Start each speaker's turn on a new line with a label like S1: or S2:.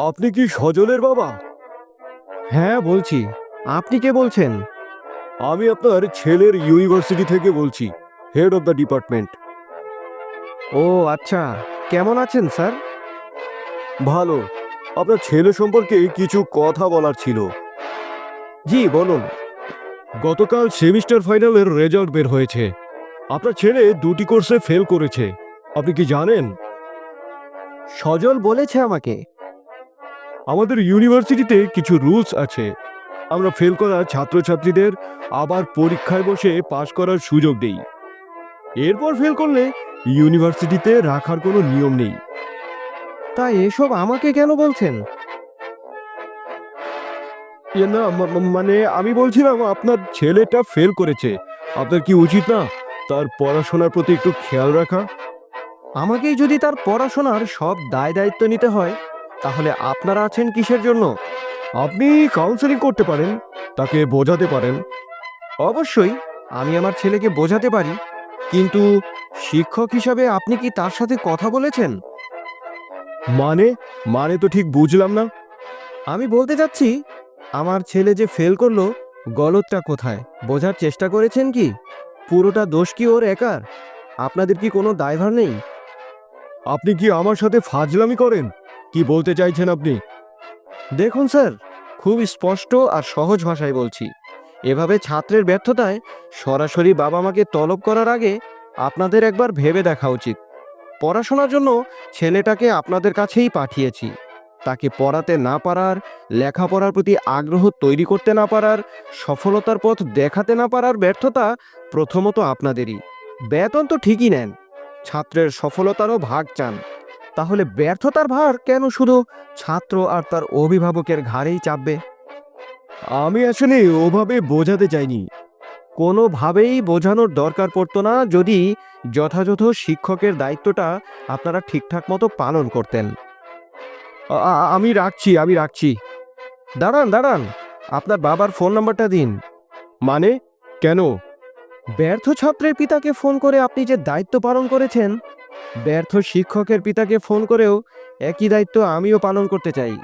S1: আপনি কি সজলের বাবা?
S2: হ্যাঁ বলছি। আপনি কে বলছেন?
S1: আমি আপনার ছেলের ইউনিভার্সিটি থেকে বলছি, হেড অফ দ্য ডিপার্টমেন্ট।
S2: ও আচ্ছা, কেমন আছেন স্যার?
S1: ভালো। আপনার ছেলে সম্পর্কে কিছু কথা বলার ছিল।
S2: জি বলুন।
S1: গতকাল সেমিস্টার ফাইনালের রেজাল্ট বের হয়েছে। আপনার ছেলে দুটি কোর্সে ফেল করেছে। আপনি কি জানেন?
S2: সজল বলেছে আমাকে।
S1: আমাদের ইউনিভার্সিটিতে কিছু রুলস আছে। আমরা ফেল করা ছাত্রছাত্রীদের আবার পরীক্ষায় বসে পাশ করার সুযোগ দেই। এরপর ফেল করলে ইউনিভার্সিটিতে রাখার কোনো নিয়ম নেই।
S2: তা এসব আমাকে কেন বলছেন?
S1: না, মানে আমি বলছিলাম আপনার ছেলেটা ফেল করেছে। আপনার কি উচিত না তার পড়াশোনার প্রতি একটু খেয়াল রাখা?
S2: আমাকেই যদি তার পড়াশোনার সব দায় দায়িত্ব নিতে হয়, তাহলে আপনারা আছেন কিসের জন্য?
S1: আপনি কাউন্সেলিং করতে পারেন, তাকে বোঝাতে পারেন।
S2: অবশ্যই আমি আমার ছেলেকে বোঝাতে পারি, কিন্তু শিক্ষক হিসাবে আপনি কি তার সাথে কথা বলেছেন?
S1: মানে মানে তো ঠিক বুঝলাম না।
S2: আমি বলতে চাচ্ছি, আমার ছেলে যে ফেল করলো, গলতটা কোথায় বোঝার চেষ্টা করেছেন কি? পুরোটা দোষ কি ওর একার? আপনাদের কি কোনো দায়ভার নেই?
S1: আপনি কি আমার সাথে ফাজলামি করেন? কি বলতে চাইছেন আপনি?
S2: দেখুন স্যার, খুব স্পষ্ট আর সহজ ভাষায় বলছি, এভাবে ছাত্রের ব্যর্থতায় সরাসরি বাবা মাকে তলব করার আগে আপনাদের একবার ভেবে দেখা উচিত। পড়াশোনার জন্য ছেলেটাকে আপনাদের কাছেই পাঠিয়েছি। তাকে পড়াতে না পারার, লেখাপড়ার প্রতি আগ্রহ তৈরি করতে না পারার, সফলতার পথ দেখাতে না পারার ব্যর্থতা প্রথমত আপনাদেরই। বেতন তো ঠিকই নেন, ছাত্রের সফলতারও ভাগ চান, তাহলে ব্যর্থতার ভার কেন শুধু ছাত্র আর তার অভিভাবকের ঘাড়েই চাপবে?
S1: আমি আসলে ওভাবে বোঝাতে চাইনি।
S2: কোনোভাবেই বোঝানোর দরকার পড়তো না, যদি যথাযথ শিক্ষকের দায়িত্বটা আপনারা ঠিকঠাক মতো পালন করতেন।
S1: আমি রাখছি।
S2: দাঁড়ান দাঁড়ান, আপনার বাবার ফোন নাম্বারটা দিন।
S1: মানে কেন?
S2: ব্যর্থ ছাত্রের পিতাকে ফোন করে আপনি যে দায়িত্ব পালন করেছেন, ব্যর্থ শিক্ষকের পিতাকে ফোন করেও একই দায়িত্ব আমিও পালন করতে চাই।